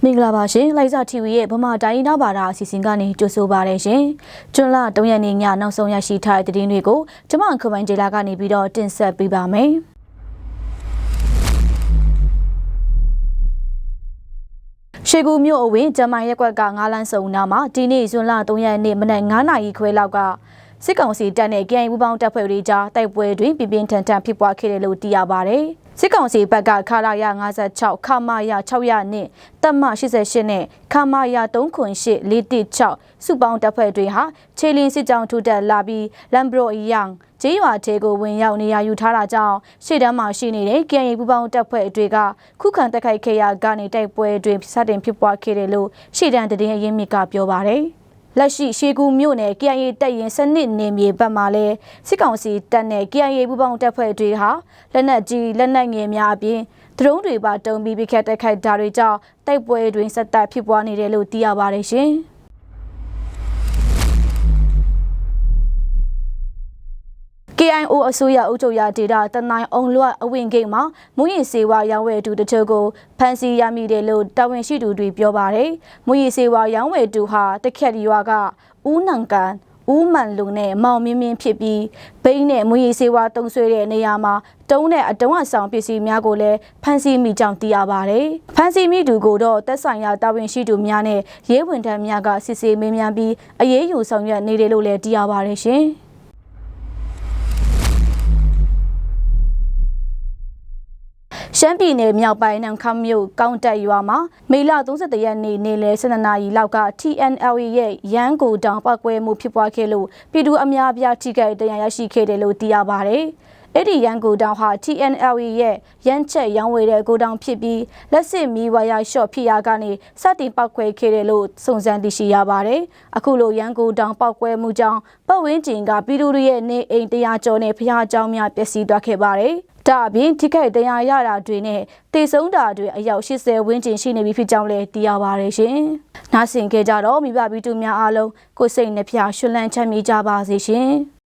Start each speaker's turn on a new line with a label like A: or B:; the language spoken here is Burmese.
A: မင်္ဂလာပါရှင်လိုက်စာ TV ရဲ့ဗမာတိုင်းနာဘာသာအစီအစဉ်ကနေကြိုဆိုပါရရှင်ကျွန်းလ3ရက်နေ့ညနောက်ဆုံးရရှိထားတဲ့သတင်းတွေကိုကျွန်မခွန်ပိုင်းဒေလာကနေပြီးတော့တင်ဆက်ပေးပါမယ်ရှေကူမြို့အဝင်းဂျမိုင်ရက်ကွက်က9လမ်းစုံနာမှာဒီနေ့ဇွန်လ3ရက်နေ့မနက်9:00နာရီခွဲလောက်ကစစ်ကောင်စီတပ်နဲ့ KIA ပူးပေါင်းတပ်ဖွဲ့တွေကြားတိုက်ပွဲတွင်ပြင်းထန်ဖြစ်ပွားခဲ့တယ်လို့သိရပါတယ်။စစ်ကောင်စီဘက်ကခလာရ56ခမာရ600နဲ့တပ်မ88နဲ့ခမာရ308 416စုပေါင်းတပ်ဖွဲ့တွေဟာခြေလင်းစစ်ကြောင်းထိုးတက်လာပြီးလမ်ဘရိုအီယန်ကျေးရွာထဲကိုဝင်ရောက်နေရာယူထားတာကြောင့်ရှေ့တန်းမှာရှိနေတဲ့ KIA ပူးပေါင်းတပ်ဖွဲ့တွေကခုခံတိုက်ခိုက်ခဲ့ရာကနေတိုက်ပွဲတွင်စတင်ဖြစ်ပွားခဲ့တယ်လို့ရှေ့တန်းသတင်းအရင်းမြစ်ကပြောပါတယ်။လက်ရှိရှေကူမြို့နယ် KIA တပ်ရင်စနစ်နေမြေဘက်မှာလဲစစ်ကောင်စီတပ်နဲ့ KIA ပူးပေါင်းတပ်ဖွဲ့တွေဟာလက်နက်ကြီးလက်နက်ငယ်များအပြင်ဒရုန်းတွေပါတုံးပြီးပြခတ်တိုက်ခိုက်တာတွေကြောင့်တိုက်ပွဲတွင်ဆက်တိုက်ဖြစ်ပွားနေတယ်လို့သိရပါတယ်ရှင်။ KIO အစိုးရအုပ်ချုပ်ရာဒေသတနိုင်းအောင်လွတ်အဝင်ဂိတ်မှာမူရင်စေဝါရောင်းဝယ်သူတချို့ကိုဖမ်းဆီးရမိတယ်လို့တာဝန်ရှိသူတွေပြောပါတယ်။မူရင်စေဝါရောင်းဝယ်သူဟာတခက်ရွာကဦးနံကန်ဦးမန်လုံနဲ့မောင်မင်းမင်းဖြစ်ပြီးဘိန်းနဲ့မူရင်စေဝါတုံးဆွဲတဲ့နေရာမှာတုံးနဲ့အတုံးအဆောင်ပစ္စည်းများကိုလည်းဖမ်းဆီးမိကြောင်းသိရပါတယ်။ဖမ်းဆီးမိသူကိုတော့သက်ဆိုင်ရာတာဝန်ရှိသူများနဲ့ရဲဝန်ထမ်းများကစစ်ဆေးမေးမြန်းပြီးအရေးယူဆောင်ရွက်နေတယ်လို့လည်းသိရပါတယ်ရှင်။ရှမ်းပြည်နယ်မြောက်ပိုင်းနမ်ခမ်းမြို့ကောင်းတက်ရွာမှာမေလ31ရက်နေ့နေ့လယ်12နာရီလောက်က TNLA ရဲ့ရန်ကိုတောင်ပောက်ကွဲမှုဖြစ်ပွားခဲ့လို့ပြည်သူအများအပြားထိခိုက်ဒဏ်ရာရရှိခဲ့တယ်လို့သိရပါတယ်။အဲ့ဒီရန်ကိုတောင်ဟာ TNLA ရဲ့ရန်ချက်ရောင်းဝယ်တဲ့ကိုတောင်ဖြစ်ပြီးလက်စစ်မီဝါယာရှော့ဖြစ်ရာကနေစတင်ပောက်ကွဲခဲ့တယ်လို့စုံစမ်းသိရှိရပါတယ်။အခုလိုရန်ကိုတောင်ပောက်ကွဲမှုကြောင့်ပတ်ဝန်းကျင်ကပြည်သူတွေရဲ့နေအိမ်100ကျော်နဲ့ဖျားเจ้าများပျက်စီးသွားခဲ့ပါတယ်။ဒါအပြင်ထိခိုက်တရားရတာတွေနဲ့တေဆုံးတာတွေအယောက်80ဝန်းကျင်ရှိနေပြီဖြစ်ကြောင်းလည်းသိရပါတယ်ရှင်။နားဆင်ကြကြတော့မိဘပြည်သူများအားလုံးကိုယ်စိတ်နှဖျားရှင်လန်းချမ်းမြေ့ကြပါစေရှင်။